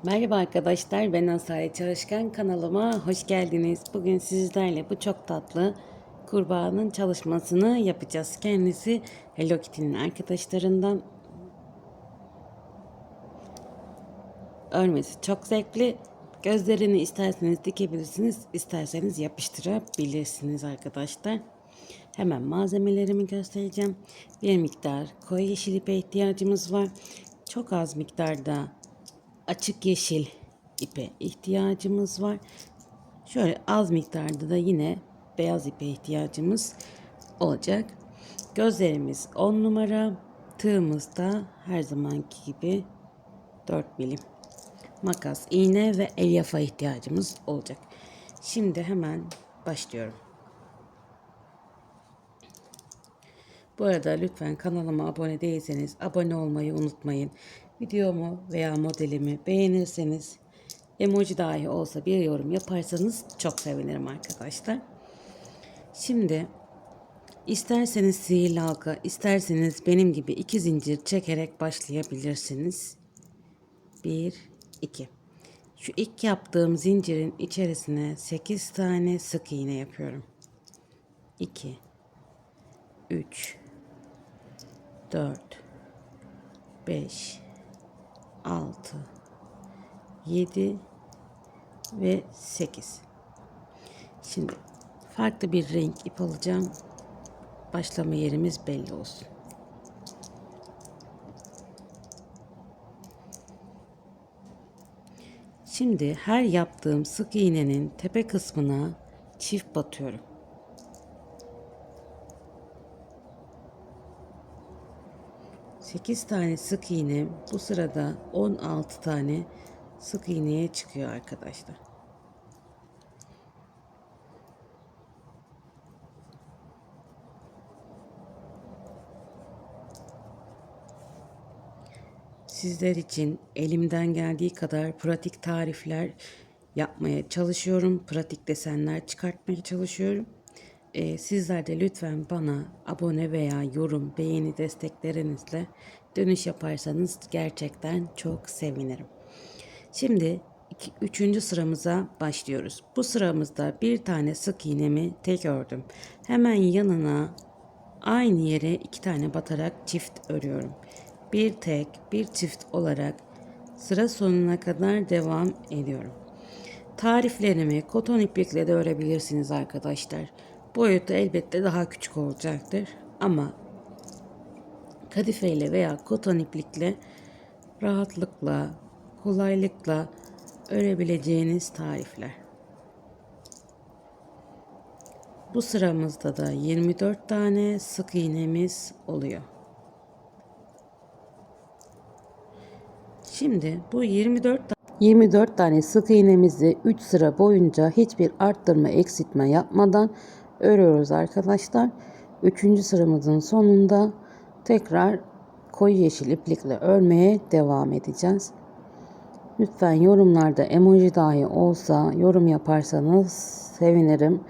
Merhaba arkadaşlar, ben Asalet Çalışkan, kanalıma hoş geldiniz. Bugün sizlerle bu çok tatlı kurbağanın çalışmasını yapacağız. Kendisi Hello Kitty'nin arkadaşlarından. Örmesi çok zevkli. Gözlerini isterseniz dikebilirsiniz, isterseniz yapıştırabilirsiniz arkadaşlar. Hemen malzemelerimi göstereceğim. Bir miktar koyu yeşil ipe ihtiyacımız var. Çok az miktarda açık yeşil ipe ihtiyacımız var. Şöyle az miktarda da yine beyaz ipe ihtiyacımız olacak. Gözlerimiz 10 numara. Tığımız da her zamanki gibi 4 milim. Makas, iğne ve elyaf'a ihtiyacımız olacak. Şimdi hemen başlıyorum. Bu arada lütfen kanalıma abone değilseniz abone olmayı unutmayın. Videomu veya modelimi beğenirseniz, emoji dahi olsa bir yorum yaparsanız çok sevinirim arkadaşlar. Şimdi isterseniz sihirli halka, isterseniz benim gibi 2 zincir çekerek başlayabilirsiniz. 1, 2. Şu ilk yaptığım zincirin içerisine 8 tane sık iğne yapıyorum. 2, 3, 4, 5, 6, 7 ve 8. Şimdi farklı bir renk ip alacağım. Başlama yerimiz belli olsun. Şimdi her yaptığım sık iğnenin tepe kısmına çift batıyorum. Sekiz tane sık iğne, bu sırada 16 tane sık iğneye çıkıyor arkadaşlar. Sizler için elimden geldiği kadar pratik tarifler yapmaya çalışıyorum. Pratik desenler çıkartmaya çalışıyorum. Sizler de lütfen bana abone veya yorum, beğeni desteklerinizle dönüş yaparsanız gerçekten çok sevinirim. Şimdi üçüncü sıramıza başlıyoruz. Bu sıramızda bir tane sık iğnemi tek ördüm. Hemen yanına aynı yere 2 tane batarak çift örüyorum. Bir tek, bir çift olarak sıra sonuna kadar devam ediyorum. Tariflerimi koton iplikle de örebilirsiniz arkadaşlar. Boyutu elbette daha küçük olacaktır ama kadife ile veya koton iplikle rahatlıkla, kolaylıkla örebileceğiniz tarifler. Bu sıramızda da 24 tane sık iğnemiz oluyor. Şimdi bu 24 tane sık iğnemizi 3 sıra boyunca hiçbir arttırma eksiltme yapmadan örüyoruz arkadaşlar. 3. sıramızın sonunda tekrar koyu yeşil iplikle örmeye devam edeceğiz. Lütfen yorumlarda emoji dahi olsa yorum yaparsanız sevinirim.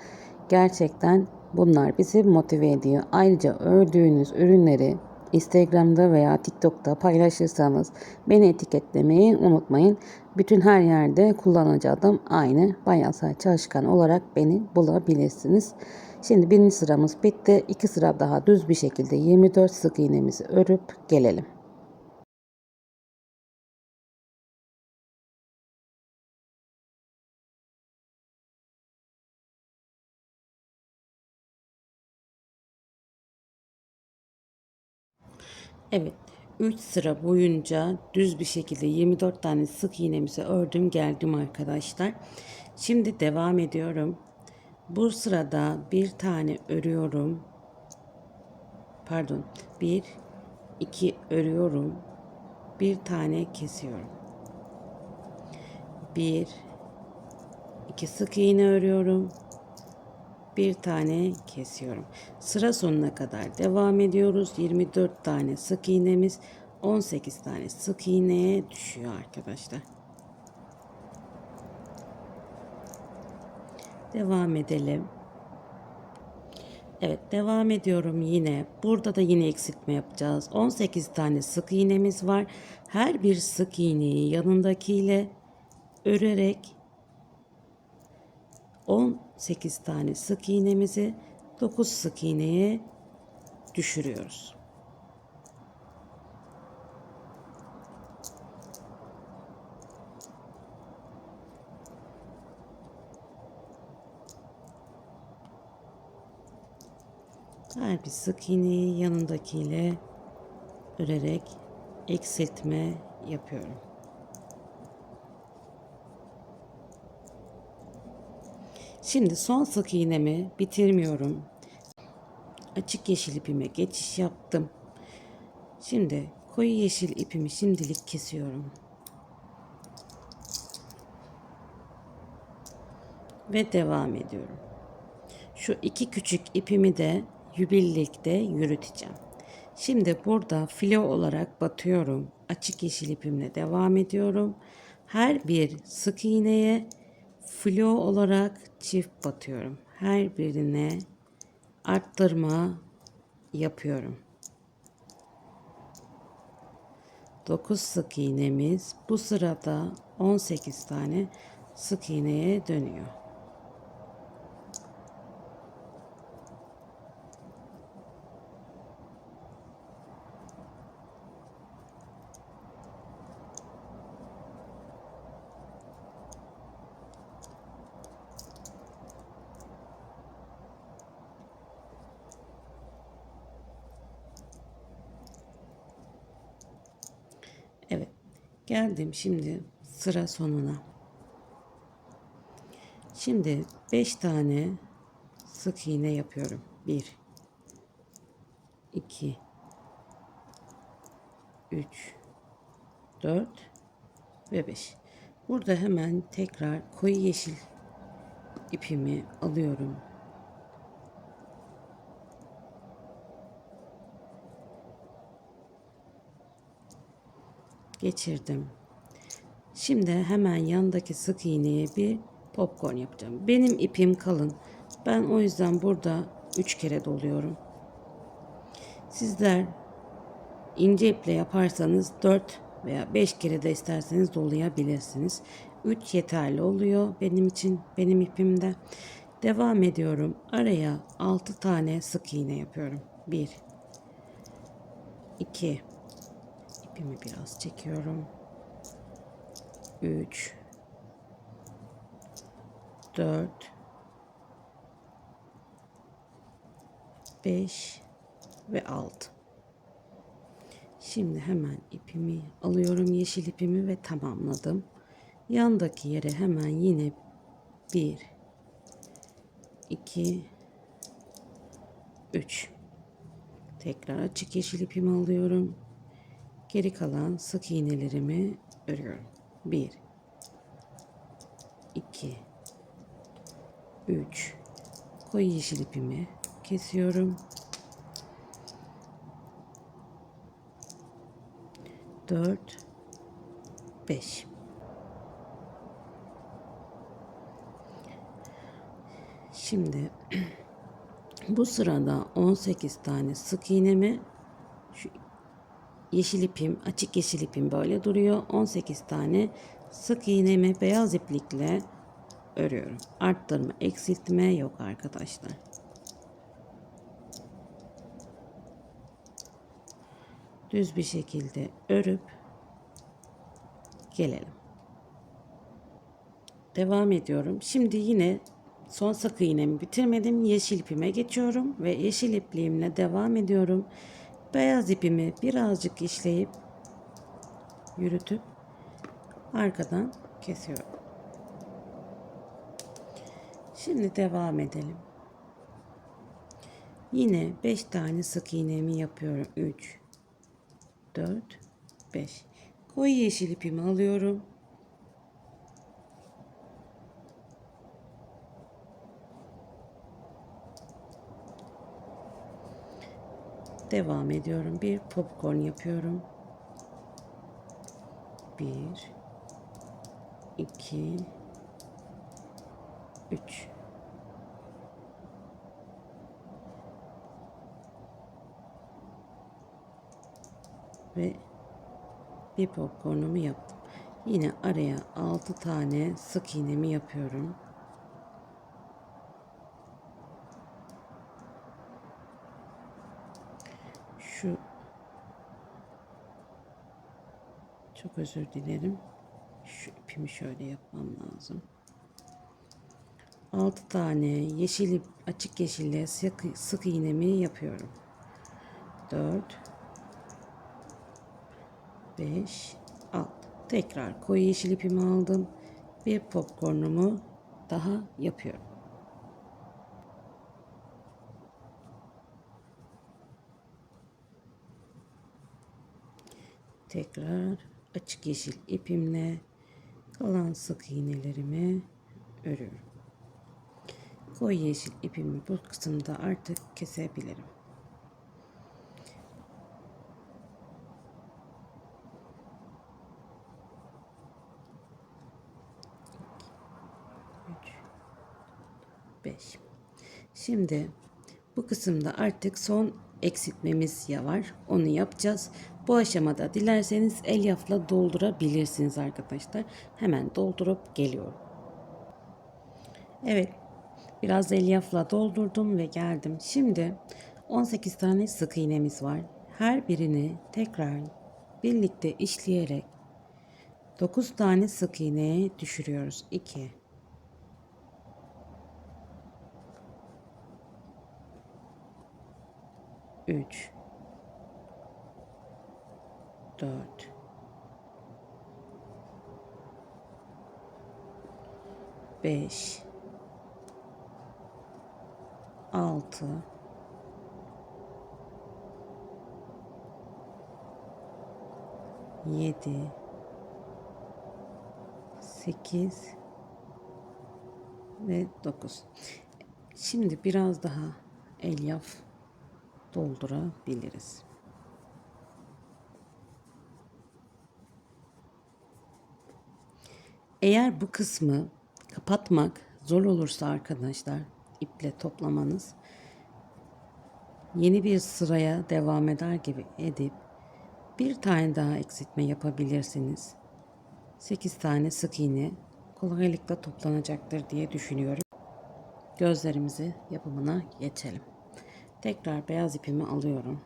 Gerçekten bunlar bizi motive ediyor. Ayrıca ördüğünüz ürünleri Instagram'da veya TikTok'ta paylaşırsanız beni etiketlemeyi unutmayın. Bütün her yerde kullanıcı adım aynı. Bayan Say Çalışkan olarak beni bulabilirsiniz. Şimdi birinci sıramız bitti. 2 sıra daha düz bir şekilde 24 sık iğnemizi örüp gelelim. Evet, 3 sıra boyunca düz bir şekilde 24 tane sık iğnemizi ördüm geldim arkadaşlar. Şimdi devam ediyorum. Bu sırada bir tane örüyorum. Pardon, bir, iki örüyorum. Bir tane kesiyorum. Bir, iki sık iğne örüyorum. Bir tane kesiyorum. Sıra sonuna kadar devam ediyoruz. 24 tane sık iğnemiz 18 tane sık iğneye düşüyor arkadaşlar. Devam edelim. Evet, devam ediyorum yine. Burada da yine eksiltme yapacağız. 18 tane sık iğnemiz var. Her bir sık iğneyi yanındakiyle örerek 18 tane sık iğnemizi 9 sık iğneye düşürüyoruz. Her bir sık iğneyi yanındakiyle örerek eksiltme yapıyorum. Şimdi son sık iğnemi bitirmiyorum. Açık yeşil ipime geçiş yaptım. Şimdi koyu yeşil ipimi şimdilik kesiyorum. Ve devam ediyorum. Şu iki küçük ipimi de birlikte yürüteceğim. Şimdi burada filo olarak batıyorum. Açık yeşil ipimle devam ediyorum. Her bir sık iğneye filo olarak çift batıyorum. Her birine arttırma yapıyorum. 9 sık iğnemiz bu sırada 18 tane sık iğneye dönüyor. Evet. Geldim şimdi sıra sonuna. Şimdi 5 tane sık iğne yapıyorum. 1 2 3 4 ve 5. Burada hemen tekrar koyu yeşil ipimi alıyorum. Geçirdim. Şimdi hemen yandaki sık iğneye bir popcorn yapacağım. Benim ipim kalın. Ben o yüzden burada 3 kere doluyorum. Sizler ince iple yaparsanız 4 veya 5 kere de isterseniz dolayabilirsiniz. 3 yeterli oluyor benim için, benim ipimde. Devam ediyorum. Araya 6 tane sık iğne yapıyorum. 1 2 ipimi biraz çekiyorum. 3 4 5 ve 6. Şimdi hemen ipimi alıyorum, yeşil ipimi ve tamamladım. Yandaki yere hemen yine 1 2 3. Tekrar açık yeşil ipimi alıyorum. Geri kalan sık iğnelerimi örüyorum. 1 2 3. Koyu yeşil ipimi kesiyorum. 4 5. Şimdi bu sırada 18 tane sık iğnemi, şu yeşil ipim, açık yeşil ipim böyle duruyor. 18 tane sık iğnemi beyaz iplikle örüyorum. Arttırma, eksiltme yok arkadaşlar. Düz bir şekilde örüp gelelim. Devam ediyorum. Şimdi yine son sık iğnemi bitirmedim. Yeşil ipime geçiyorum ve yeşil ipliğimle devam ediyorum. Beyaz ipimi birazcık işleyip yürütüp arkadan kesiyorum. Şimdi devam edelim. Yine 5 tane sık iğnemi yapıyorum. 3 4 5. Koyu yeşil ipimi alıyorum. Devam ediyorum. Bir popcorn yapıyorum. 1 2 3. Ve bir popcornumu yaptım. Yine araya 6 tane sık iğnemi yapıyorum. Şu çok özür dilerim. Şu ipimi şöyle yapmam lazım. 6 tane yeşil ip, açık yeşille sık iğnemi yapıyorum. 4 5 6. Tekrar koyu yeşil ipimi aldım. Bir popcornumu daha yapıyorum. Tekrar açık yeşil ipimle kalan sık iğnelerimi örüyorum. Koyu yeşil ipimi bu kısımda artık kesebilirim. Üç, 5. Şimdi bu kısımda artık son eksiltmemiz var. Onu yapacağız. Bu aşamada dilerseniz elyafla doldurabilirsiniz arkadaşlar. Hemen doldurup geliyorum. Evet, biraz elyafla doldurdum ve geldim. Şimdi 18 tane sık iğnemiz var. Her birini tekrar birlikte işleyerek 9 tane sık iğneye düşürüyoruz. 2 3 4 5 6 7 8 ve 9. Şimdi biraz daha elyaf doldurabiliriz. Eğer bu kısmı kapatmak zor olursa arkadaşlar, iple toplamanız, yeni bir sıraya devam eder gibi edip bir tane daha eksiltme yapabilirsiniz. 8 tane sık iğne kolaylıkla toplanacaktır diye düşünüyorum. Gözlerimizi yapımına geçelim. Tekrar beyaz ipimi alıyorum.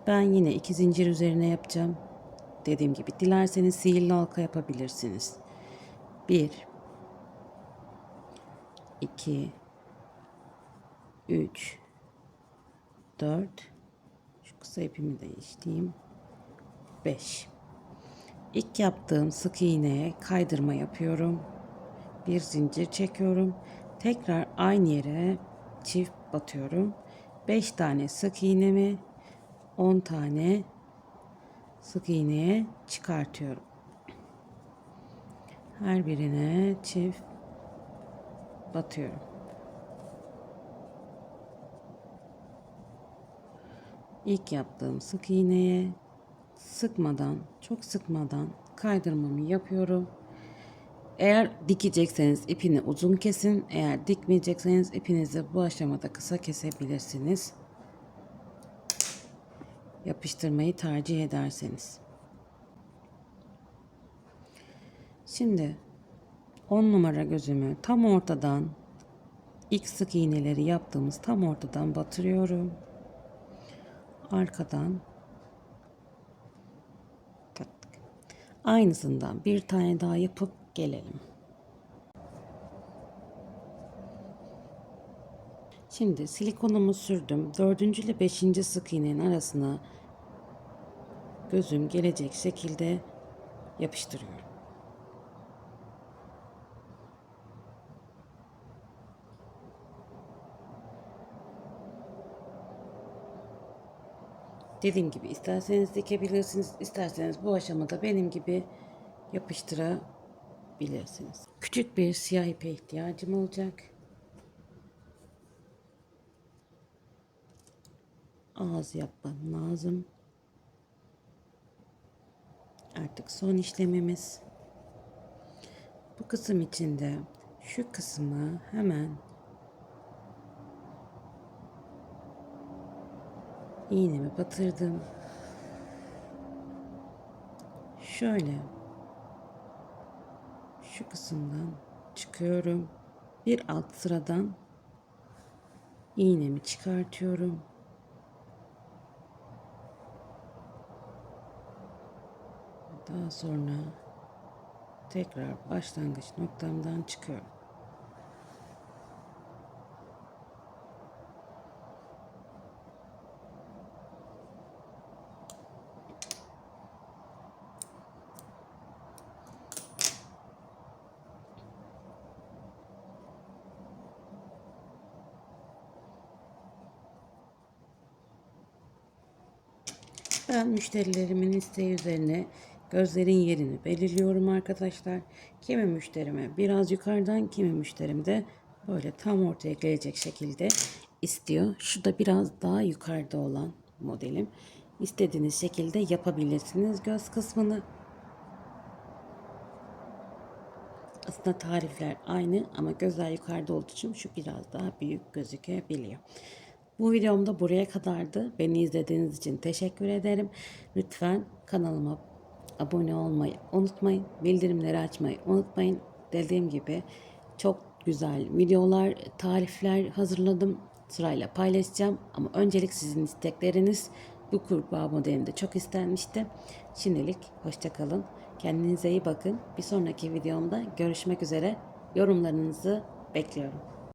Ben yine 2 zincir üzerine yapacağım. Dediğim gibi dilerseniz sihirli halka yapabilirsiniz. 1 2 3 4, şu kısa ipimi değiştireyim, 5. İlk yaptığım sık iğneye kaydırma yapıyorum. Bir zincir çekiyorum. Tekrar aynı yere çift batıyorum. 5 tane sık iğnemi 10 tane sık iğneye çıkartıyorum. Her birine çift batıyorum. İlk yaptığım sık iğneye sıkmadan, çok sıkmadan kaydırmamı yapıyorum. Eğer dikecekseniz ipini uzun kesin. Eğer dikmeyecekseniz ipinizi bu aşamada kısa kesebilirsiniz. Yapıştırmayı tercih ederseniz. Şimdi 10 numara gözümü tam ortadan, ilk sık iğneleri yaptığımız tam ortadan batırıyorum. Arkadan taktık. Aynısından bir tane daha yapıp gelelim. Şimdi silikonumu sürdüm. 4. ile 5. sık iğnenin arasına gözüm gelecek şekilde yapıştırıyorum. Dediğim gibi isterseniz dikebilirsiniz, isterseniz bu aşamada benim gibi yapıştırabilirsiniz. Küçük bir siyah ipe ihtiyacım olacak. Ağız yapmam lazım. Artık son işlemimiz. Bu kısım içinde şu kısmı hemen İğnemi batırdım. Şöyle şu kısımdan çıkıyorum. Bir alt sıradan iğnemi çıkartıyorum. Daha sonra tekrar başlangıç noktamdan çıkıyorum. Ben müşterilerimin isteği üzerine gözlerin yerini belirliyorum arkadaşlar. Kimi müşterime biraz yukarıdan, kimi müşterim de böyle tam ortaya gelecek şekilde istiyor. Şu da biraz daha yukarıda olan modelim. İstediğiniz şekilde yapabilirsiniz göz kısmını. Aslında tarifler aynı ama gözler yukarıda olduğu için şu biraz daha büyük gözükebiliyor. Bu videom da buraya kadardı. Beni izlediğiniz için teşekkür ederim. Lütfen kanalıma abone olmayı unutmayın. Bildirimleri açmayı unutmayın. Dediğim gibi çok güzel videolar, tarifler hazırladım. Sırayla paylaşacağım. Ama öncelik sizin istekleriniz. Bu kurbağa modelinde çok istenmişti. Şimdilik hoşça kalın. Kendinize iyi bakın. Bir sonraki videomda görüşmek üzere. Yorumlarınızı bekliyorum.